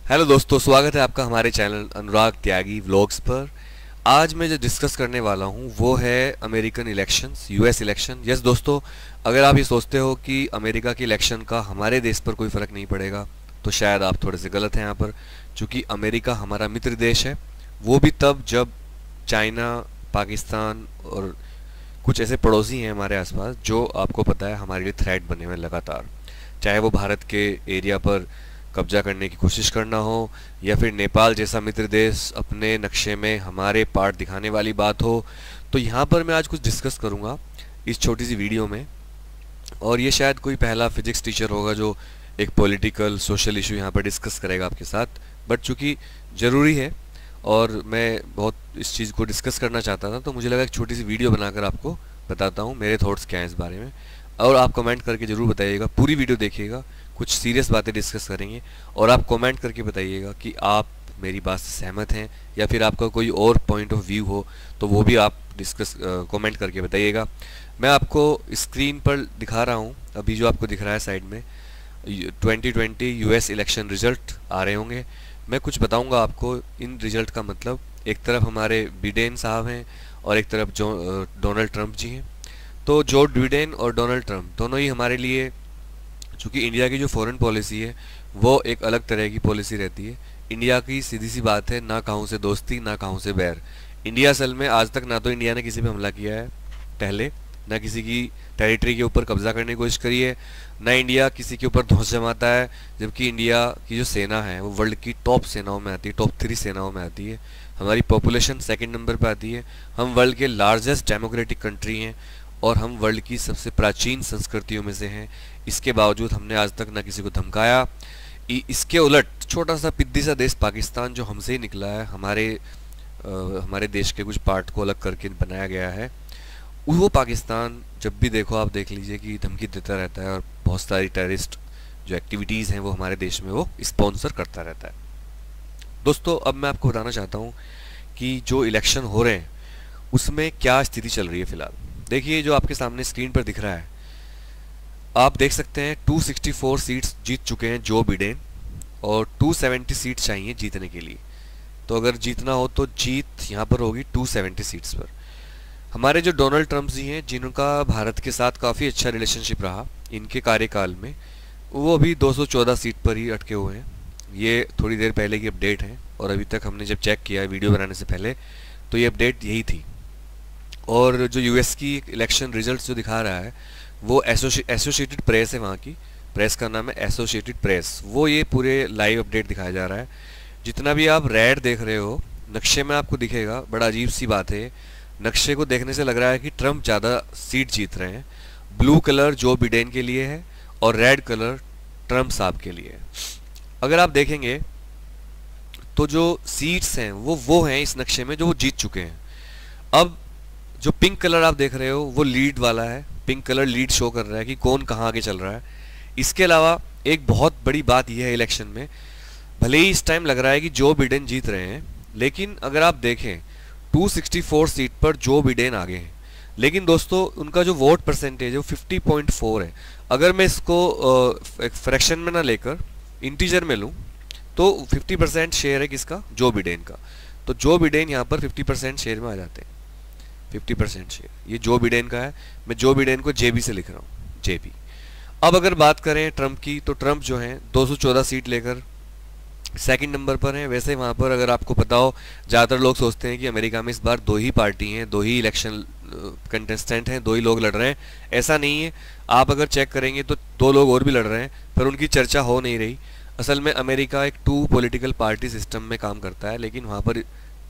Hello दोस्तों, स्वागत है आपका हमारे चैनल अनुराग त्यागी व्लॉग्स पर। आज मैं जो डिस्कस करने वाला हूं वो है American elections, US election. Yes दोस्तों, अगर आप ये सोचते हो कि अमेरिका के इलेक्शन का हमारे देश पर कोई फ़र्क नहीं पड़ेगा तो शायद आप थोड़े से गलत हैं यहाँ पर। चूँकि अमेरिका हमारा मित्र देश है, वो भी तब जब चाइना, पाकिस्तान और कुछ ऐसे पड़ोसी हैं हमारे आसपास जो आपको पता है हमारे लिए थ्रेट बने हुए हैं लगातार। चाहे वो भारत के एरिया पर कब्जा करने की कोशिश करना हो या फिर नेपाल जैसा मित्र देश अपने नक्शे में हमारे पार्ट दिखाने वाली बात हो। तो यहाँ पर मैं आज कुछ डिस्कस करूँगा इस छोटी सी वीडियो में, और ये शायद कोई पहला फिजिक्स टीचर होगा जो एक पॉलिटिकल सोशल इशू यहाँ पर डिस्कस करेगा आपके साथ। बट चूँकि ज़रूरी है और मैं बहुत इस चीज़ को डिस्कस करना चाहता था तो मुझे लगा एक छोटी सी वीडियो बनाकर आपको बताता हूँ मेरे थॉट्स क्या हैं इस बारे में। और आप कमेंट करके ज़रूर बताइएगा, पूरी वीडियो देखिएगा, कुछ सीरियस बातें डिस्कस करेंगे। और आप कमेंट करके बताइएगा कि आप मेरी बात से सहमत हैं या फिर आपका कोई और पॉइंट ऑफ व्यू हो तो वो भी आप डिस्कस कमेंट करके बताइएगा। मैं आपको स्क्रीन पर दिखा रहा हूँ अभी जो आपको दिख रहा है साइड में 2020 यूएस इलेक्शन रिजल्ट आ रहे होंगे। मैं कुछ बताऊंगा आपको इन रिजल्ट का मतलब। एक तरफ हमारे बिडेन साहब हैं और एक तरफ डोनाल्ड ट्रंप जी हैं। तो जो बिडेन और डोनाल्ड ट्रंप दोनों ही हमारे लिए, चूँकि इंडिया की जो फॉरेन पॉलिसी है वो एक अलग तरह की पॉलिसी रहती है। इंडिया की सीधी सी बात है, ना कहूँ से दोस्ती ना कहूँ से बैर। इंडिया असल में आज तक ना तो इंडिया ने किसी पे हमला किया है पहले, ना किसी की टेरिटरी के ऊपर कब्जा करने की कोशिश करी है, ना इंडिया किसी के ऊपर ध्वंस जमाता है। जबकि इंडिया की जो सेना है वो वर्ल्ड की टॉप सेनाओं में आती है, टॉप 3 सेनाओं में आती है। हमारी पॉपुलेशन सेकंड नंबर पे आती है। हम वर्ल्ड के लार्जेस्ट डेमोक्रेटिक कंट्री हैं और हम वर्ल्ड की सबसे प्राचीन संस्कृतियों में से हैं। इसके बावजूद हमने आज तक ना किसी को धमकाया। इसके उलट छोटा सा पिद्दी सा देश पाकिस्तान जो हमसे ही निकला है, हमारे देश के कुछ पार्ट को अलग करके बनाया गया है, वो पाकिस्तान जब भी देखो आप देख लीजिए कि धमकी देता रहता है और बहुत सारी टेररिस्ट जो एक्टिविटीज़ हैं वो हमारे देश में वो स्पॉन्सर करता रहता है। दोस्तों, अब मैं आपको बताना चाहता हूँ कि जो इलेक्शन हो रहे हैं उसमें क्या स्थिति चल रही है फ़िलहाल। देखिए जो आपके सामने स्क्रीन पर दिख रहा है, आप देख सकते हैं 264 सीट्स जीत चुके हैं जो बिडेन, और 270 सीट चाहिए जीतने के लिए। तो अगर जीतना हो तो जीत यहाँ पर होगी 270 सीट्स पर। हमारे जो डोनाल्ड ट्रंप जी हैं जिनका भारत के साथ काफ़ी अच्छा रिलेशनशिप रहा इनके कार्यकाल में, वो अभी 214 सीट पर ही अटके हुए हैं। ये थोड़ी देर पहले की अपडेट है और अभी तक हमने जब चेक किया वीडियो बनाने से पहले तो ये अपडेट यही थी। और जो यूएस की इलेक्शन रिजल्ट्स जो दिखा रहा है वो एसोसिएटेड प्रेस है, वहाँ की प्रेस का नाम है एसोसिएटेड प्रेस, वो ये पूरे लाइव अपडेट दिखाया जा रहा है। जितना भी आप रेड देख रहे हो नक्शे में आपको दिखेगा, बड़ा अजीब सी बात है। नक्शे को देखने से लग रहा है कि ट्रंप ज़्यादा सीट जीत रहे हैं। ब्लू कलर जो बिडेन के लिए है और रेड कलर ट्रंप साहब के लिए है। अगर आप देखेंगे तो जो सीट्स हैं वो हैं इस नक्शे में जो वो जीत चुके हैं। अब जो पिंक कलर आप देख रहे हो वो लीड वाला है, पिंक कलर लीड शो कर रहा है कि कौन कहाँ आगे चल रहा है। इसके अलावा एक बहुत बड़ी बात यह है इलेक्शन में, भले ही इस टाइम लग रहा है कि जो बिडेन जीत रहे हैं, लेकिन अगर आप देखें 264 सीट पर जो बिडेन आगे हैं, लेकिन दोस्तों उनका जो वोट परसेंटेज है वो 50.4 है। अगर मैं इसको एक फ्रैक्शन में ना लेकर इंटीजर में लूँ तो 50% शेयर है किसका, जो बिडेन का। तो जो बिडेन यहाँ पर 50% शेयर में आ जाते हैं। 50% शेयर ये जो बिडेन का है। मैं जो बिडेन को जेबी से लिख रहा हूँ, जेबी। अब अगर बात करें ट्रंप की तो ट्रंप जो है 214 सीट लेकर सेकंड नंबर पर हैं। वैसे वहाँ पर अगर आपको पता हो, ज़्यादातर लोग सोचते हैं कि अमेरिका में इस बार 2 ही पार्टी हैं, 2 ही इलेक्शन कंटेस्टेंट हैं, 2 ही लोग लड़ रहे हैं। ऐसा नहीं है, आप अगर चेक करेंगे तो 2 लोग और भी लड़ रहे हैं, पर उनकी चर्चा हो नहीं रही। असल में अमेरिका एक 2 पॉलिटिकल पार्टी सिस्टम में काम करता है, लेकिन वहाँ पर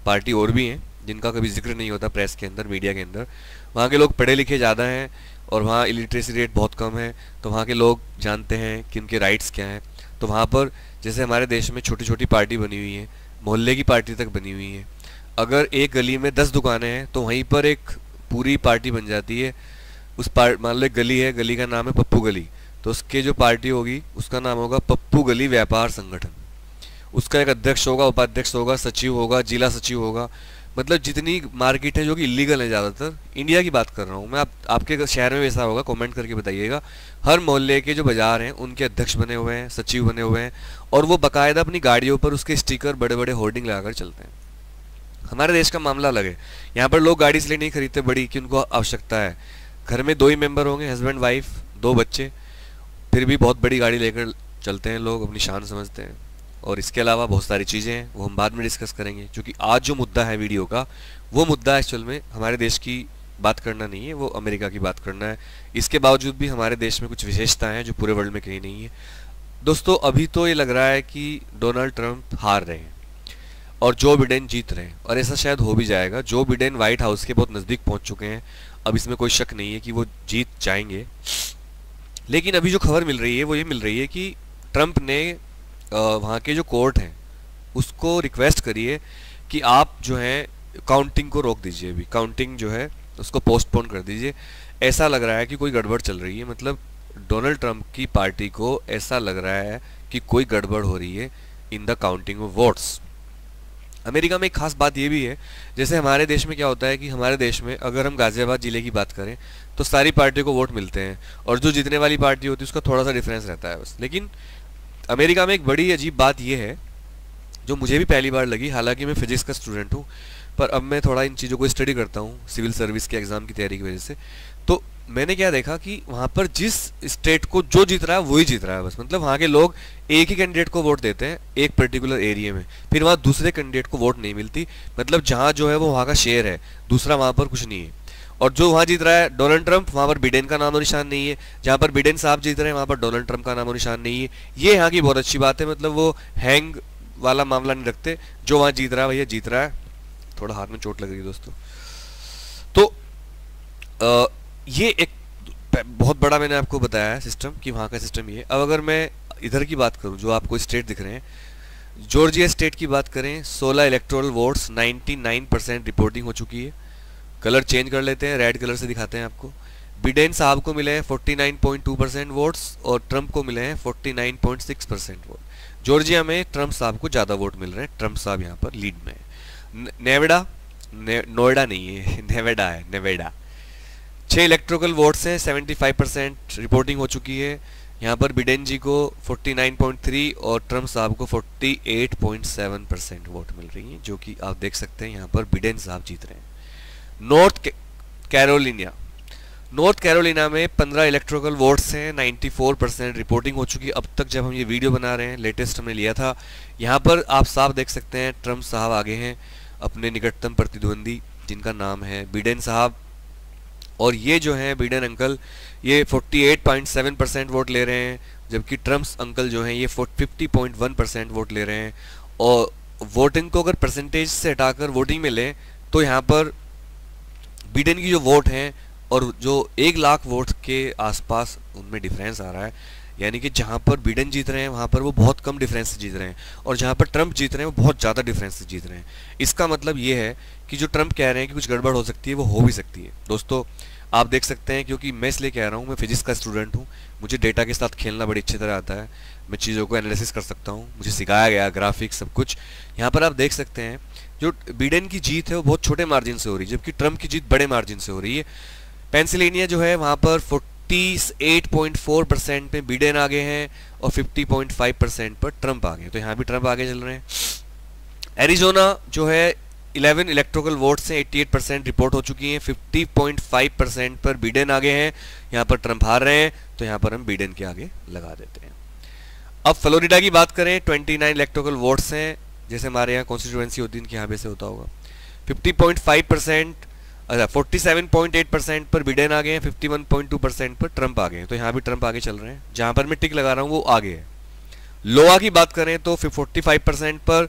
पार्टी और भी हैं जिनका कभी जिक्र नहीं होता प्रेस के अंदर, मीडिया के अंदर। वहाँ के लोग पढ़े लिखे ज़्यादा हैं और वहाँ इलिटरेसी रेट बहुत कम है, तो वहाँ के लोग जानते हैं कि उनके राइट्स क्या हैं। तो वहाँ पर जैसे हमारे देश में छोटी छोटी पार्टी बनी हुई है, मोहल्ले की पार्टी तक बनी हुई है। अगर एक गली में 10 दुकानें हैं तो वहीं पर एक पूरी पार्टी बन जाती है। मान लो एक गली है, गली का नाम है पप्पू गली, तो उसके जो पार्टी होगी उसका नाम होगा पप्पू गली व्यापार संगठन। उसका एक अध्यक्ष होगा, उपाध्यक्ष होगा, सचिव होगा, जिला सचिव होगा। मतलब जितनी मार्केट है जो कि इलीगल है, ज़्यादातर इंडिया की बात कर रहा हूँ मैं, आपके शहर में वैसा होगा, कमेंट करके बताइएगा। हर मोहल्ले के जो बाजार हैं उनके अध्यक्ष बने हुए हैं, सचिव बने हुए हैं, और वो बाकायदा अपनी गाड़ियों पर उसके स्टिकर बड़े बड़े होर्डिंग लगाकर चलते हैं। हमारे देश का मामला अलग है। यहाँ पर लोग गाड़ी इसलिए नहीं खरीदते बड़ी कि उनको आवश्यकता है, घर में 2 ही मेंबर होंगे, हस्बैंड वाइफ 2 बच्चे, फिर भी बहुत बड़ी गाड़ी लेकर चलते हैं लोग, अपनी शान समझते हैं। और इसके अलावा बहुत सारी चीज़ें हैं, वो हम बाद में डिस्कस करेंगे, क्योंकि आज जो मुद्दा है वीडियो का, वो मुद्दा एक्चुअल में हमारे देश की बात करना नहीं है, वो अमेरिका की बात करना है। इसके बावजूद भी हमारे देश में कुछ विशेषताएं हैं जो पूरे वर्ल्ड में कहीं नहीं है। दोस्तों, अभी तो ये लग रहा है कि डोनाल्ड ट्रंप हार रहे हैं और जो बिडेन जीत रहे हैं, और ऐसा शायद हो भी जाएगा। जो बिडेन व्हाइट हाउस के बहुत नज़दीक पहुंच चुके हैं, अब इसमें कोई शक नहीं है कि वो जीत जाएंगे। लेकिन अभी जो खबर मिल रही है वो ये मिल रही है कि ट्रंप ने वहाँ के जो कोर्ट हैं उसको रिक्वेस्ट करिए कि आप जो है काउंटिंग को रोक दीजिए, अभी काउंटिंग जो है उसको पोस्टपोन कर दीजिए। ऐसा लग रहा है कि कोई गड़बड़ चल रही है, मतलब डोनाल्ड ट्रंप की पार्टी को ऐसा लग रहा है कि कोई गड़बड़ हो रही है in the counting of votes. America में एक खास बात ये भी है, जैसे हमारे देश में क्या होता है कि हमारे देश में अगर हम गाजियाबाद जिले की बात करें तो सारी पार्टियों को वोट मिलते हैं, और जो जीतने वाली पार्टी होती है उसका थोड़ा सा डिफरेंस रहता है बस। लेकिन अमेरिका में एक बड़ी अजीब बात यह है, जो मुझे भी पहली बार लगी, हालांकि मैं फिजिक्स का स्टूडेंट हूँ, पर अब मैं थोड़ा इन चीज़ों को स्टडी करता हूँ सिविल सर्विस के एग्ज़ाम की तैयारी की वजह से। तो मैंने क्या देखा कि वहाँ पर जिस स्टेट को जो जीत रहा है वही जीत रहा है बस। मतलब वहाँ के लोग एक ही कैंडिडेट को वोट देते हैं एक पर्टिकुलर एरिया में, फिर वहाँ दूसरे कैंडिडेट को वोट नहीं मिलती। मतलब जहाँ जो है वो वहाँ का शेयर है, दूसरा वहाँ पर कुछ नहीं है। और जो वहाँ जीत रहा है डोनाल्ड ट्रंप, वहाँ पर बिडेन का नाम और निशान नहीं है। जहाँ पर बिडेन साहब जीत रहे हैं वहाँ पर डोनाल्ड ट्रंप का नाम और निशान नहीं है। ये यहाँ की बहुत अच्छी बात है, मतलब वो हैंग वाला मामला नहीं रखते, जो वहाँ जीत रहा है भैया जीत रहा है। थोड़ा हाथ में चोट लग रही है दोस्तों। तो ये एक बहुत बड़ा मैंने आपको बताया है सिस्टम, कि वहाँ का सिस्टम ये है। अब अगर मैं इधर की बात करूँ, जो आपको स्टेट दिख रहे हैं, जॉर्जिया स्टेट की बात करें, 16 इलेक्टोरल वोट्स, 99% रिपोर्टिंग हो चुकी है। कलर चेंज कर लेते हैं, रेड कलर से दिखाते हैं आपको। बिडेन साहब को मिले हैं 49.2% वोट्स और ट्रंप को मिले हैं 49.6% वोट। जॉर्जिया में ट्रंप साहब को ज़्यादा वोट मिल रहे हैं, ट्रंप साहब यहाँ पर लीड में है। नेवाडा, नोएडा नहीं है, नेवाडा है, नेवाडा। 6 इलेक्ट्रोकल वोट्स हैं, 75% रिपोर्टिंग हो चुकी है। यहाँ पर बिडेन जी को 49.3 और ट्रंप साहब को 48.7% वोट मिल रही है, जो कि आप देख सकते हैं यहाँ पर बिडेन साहब जीत रहे हैं। नॉर्थ कैरोलिना में 15 इलेक्ट्रोकल वोट्स हैं, 94% रिपोर्टिंग हो चुकी है अब तक जब हम ये वीडियो बना रहे हैं। लेटेस्ट हमने लिया था। यहाँ पर आप साफ देख सकते हैं ट्रंप साहब आगे हैं अपने निकटतम प्रतिद्वंदी, जिनका नाम है बिडेन साहब। और ये जो है बिडेन अंकल, ये 48.7% वोट ले रहे हैं, जबकि ट्रंप्स अंकल जो हैं ये 50.1% वोट ले रहे हैं। और वोटिंग को अगर परसेंटेज से हटाकर वोटिंग में लें तो यहाँ पर बिडेन की जो वोट हैं और जो 1 लाख वोट के आसपास उनमें डिफरेंस आ रहा है। यानी कि जहाँ पर बिडेन जीत रहे हैं वहाँ पर वो बहुत कम डिफरेंस से जीत रहे हैं, और जहाँ पर ट्रंप जीत रहे हैं वो बहुत ज़्यादा डिफरेंस से जीत रहे हैं। इसका मतलब ये है कि जो ट्रंप कह रहे हैं कि कुछ गड़बड़ हो सकती है, वो हो भी सकती है। दोस्तों, आप देख सकते हैं, क्योंकि मैं इसलिए कह रहा हूँ, मैं फिजिक्स का स्टूडेंट हूँ, मुझे डेटा के साथ खेलना बड़ी अच्छी तरह आता है। मैं चीज़ों को एनालिसिस कर सकता हूँ, मुझे सिखाया गया, ग्राफिक्स सब कुछ। यहाँ पर आप देख सकते हैं जो बिडेन की जीत है वो बहुत छोटे मार्जिन से हो रही है, जबकि ट्रंप की जीत बड़े मार्जिन से हो रही है। पेंसिल्वेनिया जो है वहाँ पर 48.4% में बिडेन आगे हैं और 50.5% पर ट्रंप आगे हैं, तो यहाँ भी ट्रंप आगे चल रहे हैं। एरिजोना जो है 11 इलेक्ट्रोकल वोट से 88% रिपोर्ट हो चुकी हैं, 50.5% पर बिडेन आगे हैं, यहाँ पर ट्रंप हार रहे हैं, तो यहाँ पर हम बिडेन के आगे लगा देते हैं। अब फ्लोरिडा की बात करें, 29 इलेक्ट्रोकल वोट्स हैं, जैसे हमारे यहाँ कॉन्स्टिट्यूएंसी होती है, इनके यहाँ भी से होता होगा। 50.5%, 47.8% पर बिडेन आगे हैं, 51.2% पर ट्रंप आगे हैं, तो यहाँ भी ट्रंप आगे चल रहे हैं। जहाँ पर मैं टिक लगा रहा हूँ वो आगे है। लोआ की बात करें तो 45% पर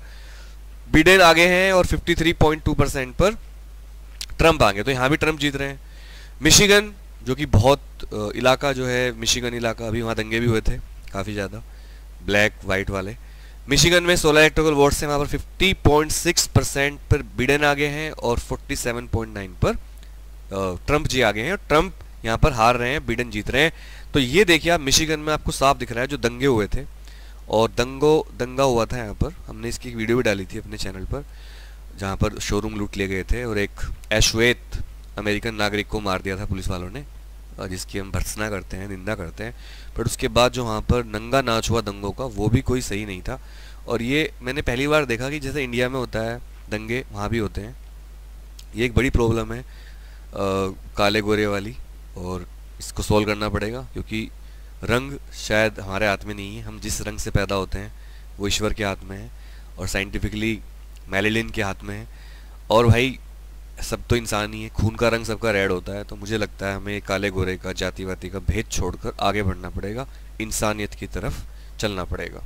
बिडेन आगे हैं और 53.2% पर ट्रंप आगे, तो यहाँ भी ट्रंप जीत रहे हैं। मिशिगन जो कि बहुत इलाका जो है, मिशिगन इलाका, अभी वहाँ दंगे भी हुए थे काफ़ी ज़्यादा, ब्लैक वाइट वाले। मिशिगन में 16 इलेक्ट्रोकल वोट्स हैं, वहाँ पर 50.6% पर बिडेन आगे हैं और 47.9 पर ट्रंप जी आगे हैं, और ट्रंप यहाँ पर हार रहे हैं, बिडेन जीत रहे हैं। तो ये देखिए आप, मिशिगन में आपको साफ दिख रहा है जो दंगे हुए थे, और दंगा हुआ था यहाँ पर, हमने इसकी एक वीडियो भी डाली थी अपने चैनल पर। जहाँ पर शोरूम लूट लिए गए थे और एक अश्वेत अमेरिकन नागरिक को मार दिया था पुलिस वालों ने, जिसकी हम भर्त्सना करते हैं, निंदा करते हैं। बट उसके बाद जो वहाँ पर नंगा नाच हुआ दंगों का, वो भी कोई सही नहीं था। और ये मैंने पहली बार देखा कि जैसे इंडिया में होता है दंगे, वहाँ भी होते हैं। ये एक बड़ी प्रॉब्लम है काले गोरे वाली, और इसको सोल्व करना पड़ेगा, क्योंकि रंग शायद हमारे हाथ में नहीं है। हम जिस रंग से पैदा होते हैं वो ईश्वर के हाथ में है, और साइंटिफिकली मेलेनिन के हाथ में है। और भाई सब तो इंसान ही है, खून का रंग सबका रेड होता है। तो मुझे लगता है हमें काले गोरे का, जातिवादी का भेद छोड़कर आगे बढ़ना पड़ेगा, इंसानियत की तरफ चलना पड़ेगा।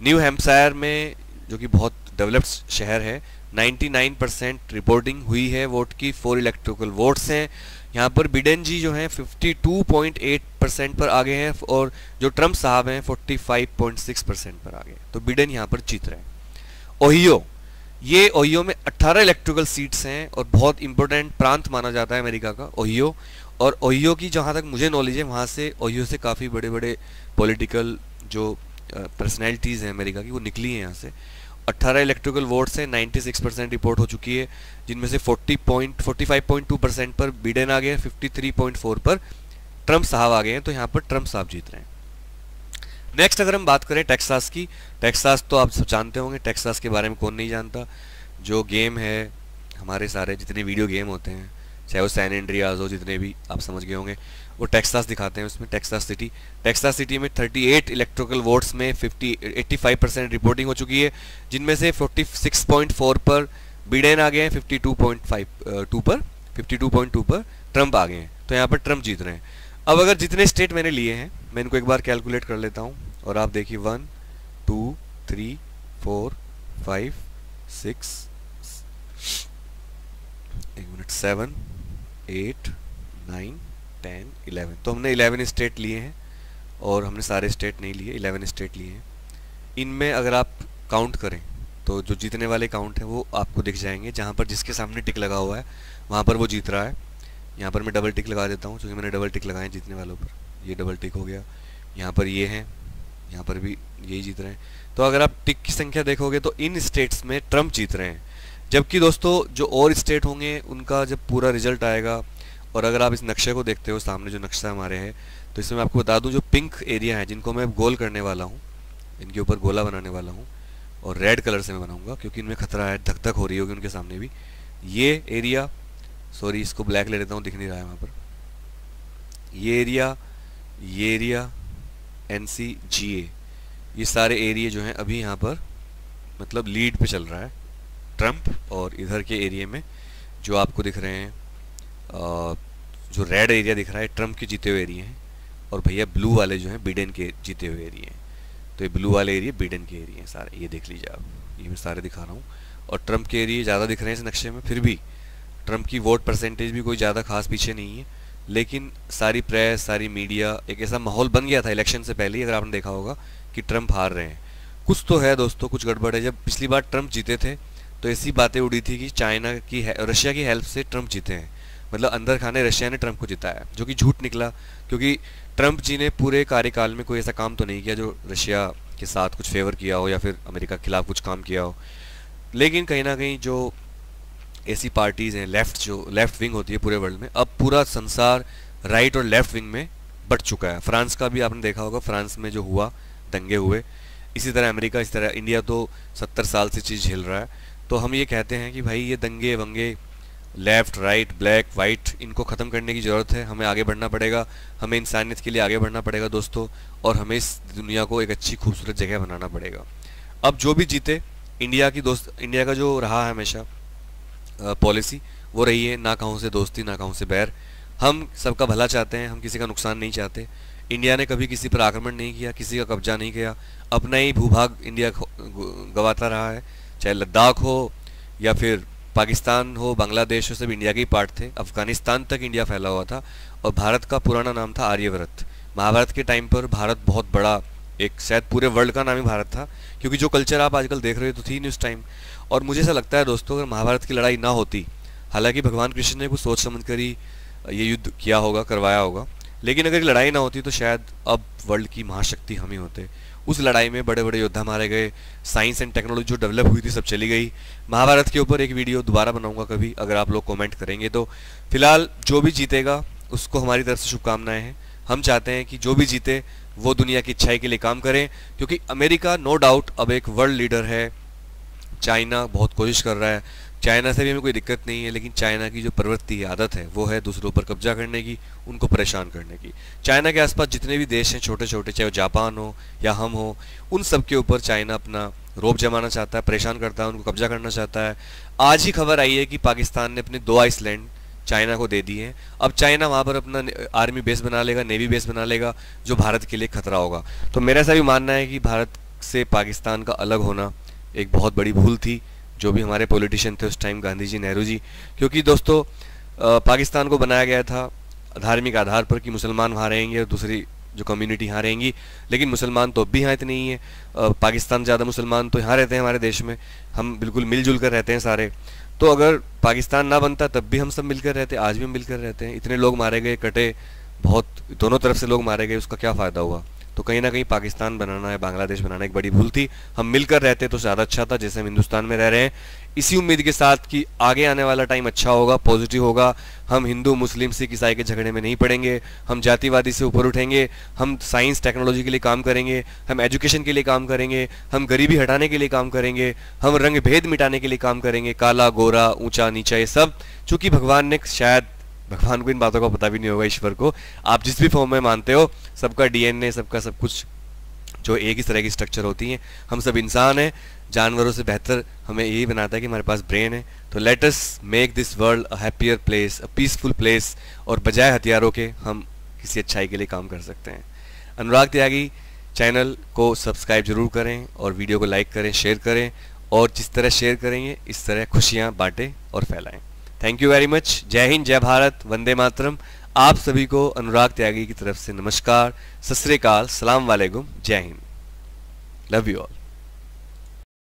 न्यू हैम्पशायर में, जो कि बहुत डेवलप्ड शहर है, 99% रिपोर्टिंग हुई है वोट की, 4 इलेक्ट्रिकल वोट्स हैं। यहाँ पर बिडेन जी जो हैं 52.8% पर आगे हैं, और जो ट्रम्प साहब हैं 45.6% पर आगे हैं। तो बिडेन यहाँ पर जीत रहे हैं। ओहियो, ये ओहियो में 18 इलेक्ट्रिकल सीट्स हैं, और बहुत इंपॉर्टेंट प्रांत माना जाता है अमेरिका का ओहियो। और ओहियो की जहाँ तक मुझे नॉलेज है, वहाँ से ओहियो से काफ़ी बड़े बड़े पॉलिटिकल जो पर्सनैलिटीज़ हैं अमेरिका की, वो निकली हैं यहाँ से। 18 इलेक्ट्रिकल वोट्स हैं, 96% रिपोर्ट हो चुकी है, जिनमें से 45.2% पर बिडेन आ गए, 53.4 पर ट्रम्प साहब आ गए हैं। तो यहाँ पर ट्रम्प साहब जीत रहे हैं। नेक्स्ट अगर हम बात करें टेक्सास की, टेक्सास तो आप सब जानते होंगे, टेक्सास के बारे में कौन नहीं जानता। जो गेम है, हमारे सारे जितने वीडियो गेम होते हैं, चाहे वो सैन एंड्रियास हो, जितने भी आप समझ गए होंगे, वो टेक्सास दिखाते हैं उसमें। टेक्सास सिटी में 38 इलेक्ट्रिकल वोट्स में 85% रिपोर्टिंग हो चुकी है, जिनमें से 46.4 पर बिडेन आ गए हैं, 52.2 पर ट्रम्प आ गए हैं। तो यहाँ पर ट्रम्प जीत रहे हैं। अब अगर जितने स्टेट मैंने लिए हैं, मैं इनको एक बार कैलकुलेट कर लेता हूँ, और आप देखिए 1 2 3 4 5 6 7 8 9 10 11। तो हमने 11 स्टेट लिए हैं, और हमने सारे स्टेट नहीं लिए, 11 स्टेट लिए हैं। इनमें अगर आप काउंट करें तो जो जीतने वाले काउंट हैं वो आपको दिख जाएंगे। जहाँ पर जिसके सामने टिक लगा हुआ है वहाँ पर वो जीत रहा है। यहाँ पर मैं डबल टिक लगा देता हूँ, क्योंकि मैंने डबल टिक लगाए जीतने वालों पर। ये डबल टिक हो गया। यहाँ पर ये हैं, यहाँ पर भी यही जीत रहे हैं। तो अगर आप टिक की संख्या देखोगे तो इन स्टेट्स में ट्रम्प जीत रहे हैं। जबकि दोस्तों जो और स्टेट होंगे उनका जब पूरा रिजल्ट आएगा, और अगर आप इस नक्शे को देखते हो, सामने जो नक्शा हमारे है, तो इसमें मैं आपको बता दूं, जो पिंक एरिया है जिनको मैं गोल करने वाला हूँ, इनके ऊपर गोला बनाने वाला हूँ, और रेड कलर से मैं बनाऊंगा क्योंकि इनमें खतरा है, धक धक हो रही होगी उनके सामने भी। ये एरिया, सॉरी इसको ब्लैक ले लेता हूँ, दिख नहीं रहा है वहाँ पर। ये एरिया NCGA, ये सारे एरिया जो हैं अभी यहाँ पर मतलब लीड पे चल रहा है ट्रम्प। और इधर के एरिया में जो आपको दिख रहे हैं, जो रेड एरिया दिख रहा है ट्रम्प के जीते हुए एरिया हैं, और भैया ब्लू वाले जो हैं बिडेन के जीते हुए एरिया हैं। तो ये ब्लू वाले एरिया बिडेन के एरिया हैं सारे, ये देख लीजिए आप, ये मैं सारे दिखा रहा हूँ। और ट्रम्प के एरिया ज़्यादा दिख रहे हैं इस नक्शे में। फिर भी ट्रम्प की वोट परसेंटेज भी कोई ज़्यादा खास पीछे नहीं है, लेकिन सारी प्रेस, सारी मीडिया, एक ऐसा माहौल बन गया था इलेक्शन से पहले ही, अगर आपने देखा होगा, कि ट्रम्प हार रहे हैं। कुछ तो है दोस्तों, कुछ गड़बड़ है। जब पिछली बार ट्रम्प जीते थे तो ऐसी बातें उड़ी थी कि रशिया की हेल्प से ट्रम्प जीते हैं, मतलब अंदर खाने रशिया ने ट्रम्प को जिताया, जो कि झूठ निकला। क्योंकि ट्रम्प जी ने पूरे कार्यकाल में कोई ऐसा काम तो नहीं किया जो रशिया के साथ कुछ फेवर किया हो या फिर अमेरिका के खिलाफ कुछ काम किया हो। लेकिन कहीं ना कहीं जो ऐसी पार्टीज़ हैं, जो लेफ्ट विंग होती है पूरे वर्ल्ड में, अब पूरा संसार राइट और लेफ्ट विंग में बट चुका है। फ्रांस का भी आपने देखा होगा, फ्रांस में जो हुआ, दंगे हुए। इसी तरह अमेरिका, इसी तरह इंडिया तो 70 साल से चीज़ झेल रहा है। तो हम ये कहते हैं कि भाई ये दंगे वंगे, लेफ़्ट राइट ब्लैक वाइट, इनको ख़त्म करने की ज़रूरत है। हमें आगे बढ़ना पड़ेगा, हमें इंसानियत के लिए आगे बढ़ना पड़ेगा दोस्तों, और हमें इस दुनिया को एक अच्छी खूबसूरत जगह बनाना पड़ेगा। अब जो भी जीते, इंडिया का जो रहा है हमेशा पॉलिसी, वो रही है ना कहूँ से दोस्ती ना कहूँ से बैर। हम सबका भला चाहते हैं, हम किसी का नुकसान नहीं चाहते। इंडिया ने कभी किसी पर आक्रमण नहीं किया, किसी का कब्जा नहीं किया, अपना ही भूभाग इंडिया गवाता रहा है। चाहे लद्दाख हो या फिर पाकिस्तान हो, बांग्लादेश हो, सब इंडिया के ही पार्ट थे। अफगानिस्तान तक इंडिया फैला हुआ था, और भारत का पुराना नाम था आर्यव्रत। महाभारत के टाइम पर भारत बहुत बड़ा, एक शायद पूरे वर्ल्ड का नाम ही भारत था, क्योंकि जो कल्चर आप आजकल देख रहे हो तो थी नहीं उस टाइम। और मुझे ऐसा लगता है दोस्तों, अगर महाभारत की लड़ाई ना होती, हालांकि भगवान कृष्ण ने कुछ सोच समझ कर ही ये युद्ध किया होगा, करवाया होगा, लेकिन अगर लड़ाई ना होती तो शायद अब वर्ल्ड की महाशक्ति हम ही होते। उस लड़ाई में बड़े बड़े योद्धा मारे गए, साइंस एंड टेक्नोलॉजी जो डेवलप हुई थी सब चली गई। महाभारत के ऊपर एक वीडियो दोबारा बनाऊंगा कभी, अगर आप लोग कमेंट करेंगे तो। फिलहाल जो भी जीतेगा उसको हमारी तरफ से शुभकामनाएं हैं। हम चाहते हैं कि जो भी जीते वो दुनिया की अच्छाई के लिए काम करें, क्योंकि अमेरिका नो डाउट अब एक वर्ल्ड लीडर है। चाइना बहुत कोशिश कर रहा है, चाइना से भी हमें कोई दिक्कत नहीं है, लेकिन चाइना की जो प्रवृत्ति है, आदत है, वो है दूसरों पर कब्जा करने की, उनको परेशान करने की। चाइना के आसपास जितने भी देश हैं छोटे छोटे, चाहे वो जापान हो या हम हो, उन सब के ऊपर चाइना अपना रोब जमाना चाहता है, परेशान करता है, उनको कब्जा करना चाहता है। आज ही खबर आई है कि पाकिस्तान ने अपने 2 आइसलैंड चाइना को दे दिए हैं। अब चाइना वहाँ पर अपना आर्मी बेस बना लेगा, नेवी बेस बना लेगा, जो भारत के लिए खतरा होगा। तो मेरा ऐसा भी मानना है कि भारत से पाकिस्तान का अलग होना एक बहुत बड़ी भूल थी, जो भी हमारे पॉलिटिशियन थे उस टाइम, गांधी जी, नेहरू जी। क्योंकि दोस्तों पाकिस्तान को बनाया गया था धार्मिक आधार पर कि मुसलमान वहाँ रहेंगे और दूसरी जो कम्युनिटी यहाँ रहेंगी, लेकिन मुसलमान तो अब भी यहाँ इतने ही हैं। पाकिस्तान ज़्यादा मुसलमान तो यहाँ रहते हैं हमारे देश में, हम बिल्कुल मिलजुल कर रहते हैं सारे। तो अगर पाकिस्तान ना बनता तब भी हम सब मिलकर रहते, आज भी हम मिलकर रहते हैं। इतने लोग मारे गए, कटे, बहुत दोनों तरफ से लोग मारे गए, उसका क्या फ़ायदा हुआ? तो कहीं ना कहीं पाकिस्तान बनाना है, बांग्लादेश बनाना एक बड़ी भूल थी। हम मिलकर रहते तो ज़्यादा अच्छा था, जैसे हम हिंदुस्तान में रह रहे हैं। इसी उम्मीद के साथ कि आगे आने वाला टाइम अच्छा होगा, पॉजिटिव होगा। हम हिंदू, मुस्लिम, सिख, ईसाई के झगड़े में नहीं पड़ेंगे, हम जातिवादी से ऊपर उठेंगे, हम साइंस टेक्नोलॉजी के लिए काम करेंगे, हम एजुकेशन के लिए काम करेंगे, हम गरीबी हटाने के लिए काम करेंगे, हम रंग भेद मिटाने के लिए काम करेंगे, काला गोरा ऊंचा नीचा ये सब। चूंकि भगवान ने, शायद भगवान को इन बातों का पता भी नहीं होगा, ईश्वर को, आप जिस भी फॉर्म में मानते हो, सबका डीएनए, सबका सब कुछ जो एक ही तरह की स्ट्रक्चर होती है। हम सब इंसान हैं, जानवरों से बेहतर हमें यही बनाता है कि हमारे पास ब्रेन है। तो let us make this world a happier place, a peaceful place, और बजाय हथियारों के हम किसी अच्छाई के लिए काम कर सकते हैं। अनुराग त्यागी चैनल को सब्सक्राइब जरूर करें और वीडियो को लाइक करें, शेयर करें, और जिस तरह शेयर करेंगे इस तरह खुशियाँ बांटें और फैलाएं। Thank you very much. जय हिंद, जय भारत, वंदे मातरम। आप सभी को अनुराग त्यागी की तरफ से नमस्कार, सत श्री अकाल, सलाम वालेकुम, जय हिंद, लव यू ऑल।